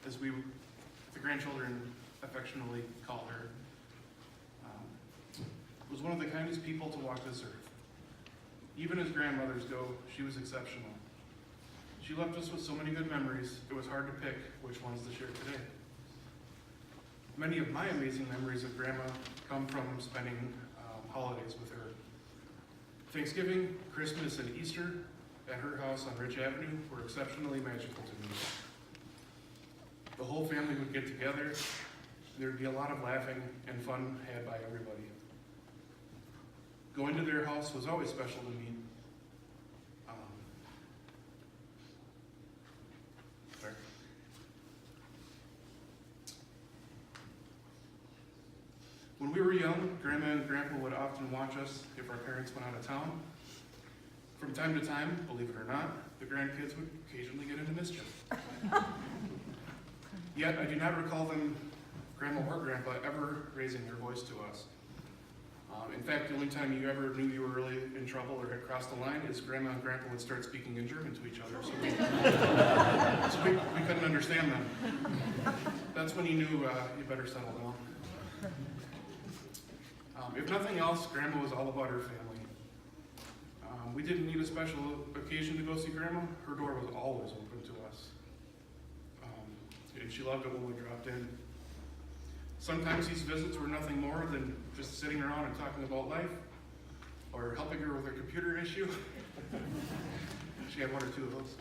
as the grandchildren affectionately call her, was one of the kindest people to walk this earth. Even as grandmothers go, she was exceptional. She left us with so many good memories, it was hard to pick which ones to share today. Many of my amazing memories of Grandma come from spending holidays with her. Thanksgiving, Christmas, and Easter at her house on Ridge Avenue were exceptionally magical to me. The whole family would get together. There'd be a lot of laughing and fun had by everybody. Going to their house was always special to me. When we were young, Grandma and Grandpa would often watch us if our parents went out of town. From time to time, believe it or not, the grandkids would occasionally get into mischief. Yet, I do not recall them, Grandma or Grandpa, ever raising their voice to us. In fact, the only time you ever knew you were really in trouble or had crossed the line is Grandma and Grandpa would start speaking in German to each other, so we couldn't understand them. That's when you knew you better settle down. If nothing else, Grandma was all about her family. We didn't need a special occasion to go see Grandma. Her door was always open to us. And she loved it when we dropped in. Sometimes these visits were nothing more than just sitting around and talking about life, or helping her with her computer issue. She had one or two of those.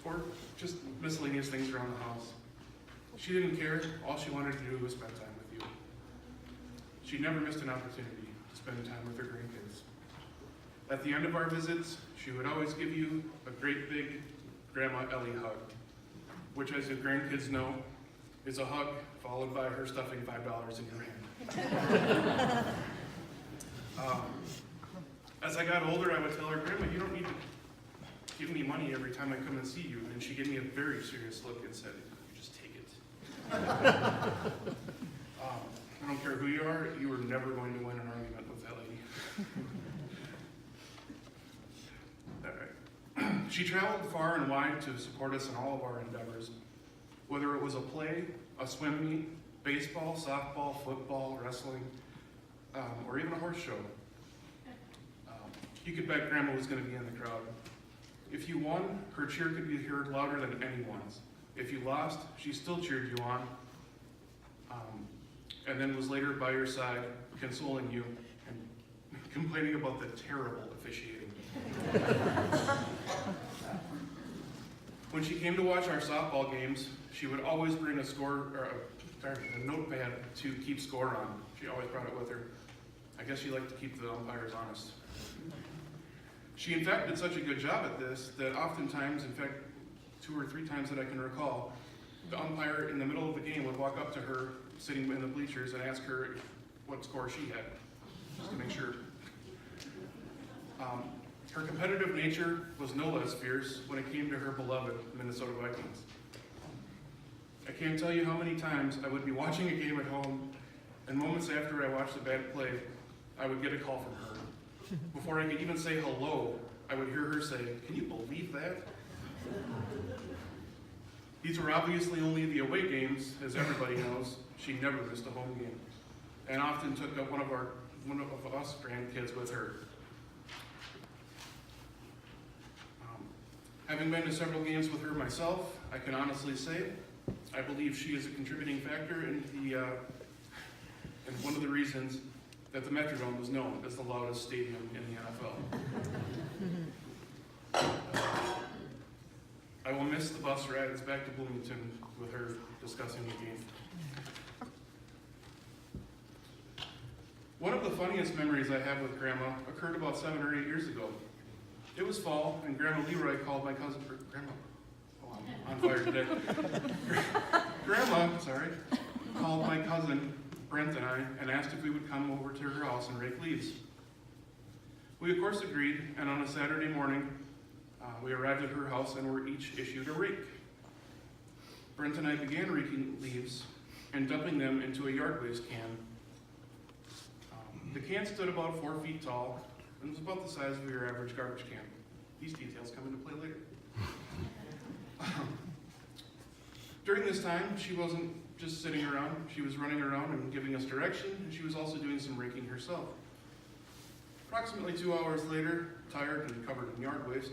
Or just miscellaneous things around the house. She didn't care. All she wanted to do was spend time with you. She never missed an opportunity to spend time with her grandkids. At the end of our visits, she would always give you a great big Grandma Ellie hug, which, as your grandkids know, is a hug followed by her stuffing $5 in your hand. As I got older, I would tell her, Grandma, you don't need to give me money every time I come and see you. And she gave me a very serious look and said, you just take it. I don't care who you are never going to win an argument with that lady. All right. She traveled far and wide to support us in all of our endeavors, whether it was a play, a swim meet, baseball, softball, football, wrestling, or even a horse show. You could bet Grandma was going to be in the crowd. If you won, her cheer could be heard louder than anyone's. If you lost, she still cheered you on, and then was later by your side, consoling you and complaining about the terrible officiating. When she came to watch our softball games, she would always bring a notepad to keep score on. She always brought it with her. I guess she liked to keep the umpires honest. She, in fact, did such a good job at this that oftentimes, in fact, 2 or 3 times that I can recall, the umpire in the middle of the game would walk up to her, sitting in the bleachers, and ask her what score she had, just to make sure. Her competitive nature was no less fierce when it came to her beloved Minnesota Vikings. I can't tell you how many times I would be watching a game at home, and moments after I watched a bad play, I would get a call from her. Before I could even say hello, I would hear her say, "Can you believe that?" These were obviously only the away games, as everybody knows. She never missed a home game, and often took up one of us grandkids with her. Having been to several games with her myself, I can honestly say I believe she is a contributing factor in one of the reasons that the Metrodome was known as the loudest stadium in the NFL. I will miss the bus rides back to Bloomington with her discussing the game. One of the funniest memories I have with Grandma occurred about 7 or 8 years ago. It was fall, and Grandma Leroy called my cousin, I'm on fire today. Grandma called my cousin Brent and I and asked if we would come over to her house and rake leaves. We of course agreed, and on a Saturday morning, we arrived at her house and were each issued a rake. Brent and I began raking leaves and dumping them into a yard waste can. The can stood about 4 feet tall and was about the size of your average garbage can. These details come into play later. During this time, she wasn't just sitting around, she was running around and giving us direction, and she was also doing some raking herself. Approximately 2 hours later, tired and covered in yard waste,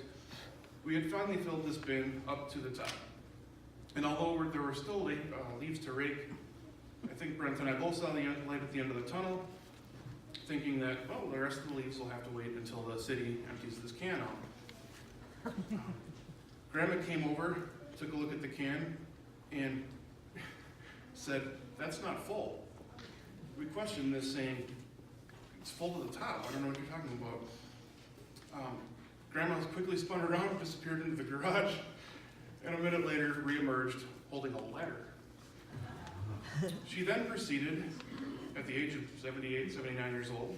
we had finally filled this bin up to the top. And although there were still leaves to rake, I think Brent and I both saw the light at the end of the tunnel, thinking that, well, the rest of the leaves will have to wait until the city empties this can out. Grandma came over, took a look at the can, and said, "That's not full." We questioned this, saying, "It's full to the top. I don't know what you're talking about." Grandma quickly spun around, disappeared into the garage, and a minute later reemerged holding a ladder. She then proceeded, at the age of 78, 79 years old,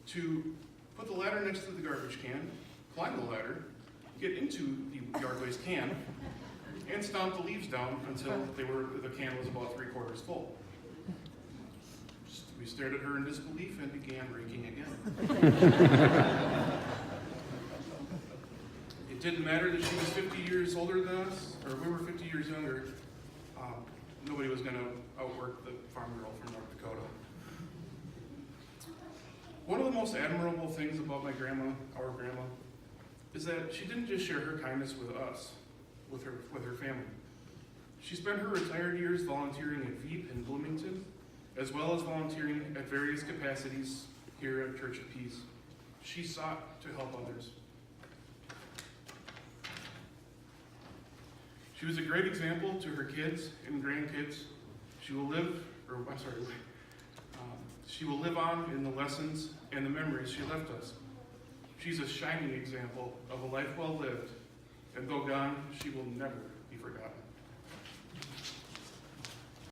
to put the ladder next to the garbage can, climb the ladder, get into the yard waste can, and stomp the leaves down until the can was about 3/4 full. We stared at her in disbelief and began raking again. It didn't matter that she was 50 years older than us, or we were 50 years younger. Nobody was going to outwork the farm girl from North Dakota. One of the most admirable things about my grandma, our grandma, is that she didn't just share her kindness with us, with her family. She spent her retired years volunteering at VEEP in Bloomington, as well as volunteering at various capacities here at Church of Peace. She sought to help others. She was a great example to her kids and grandkids. She will live on in the lessons and the memories she left us. She's a shining example of a life well lived, and though gone, she will never be forgotten.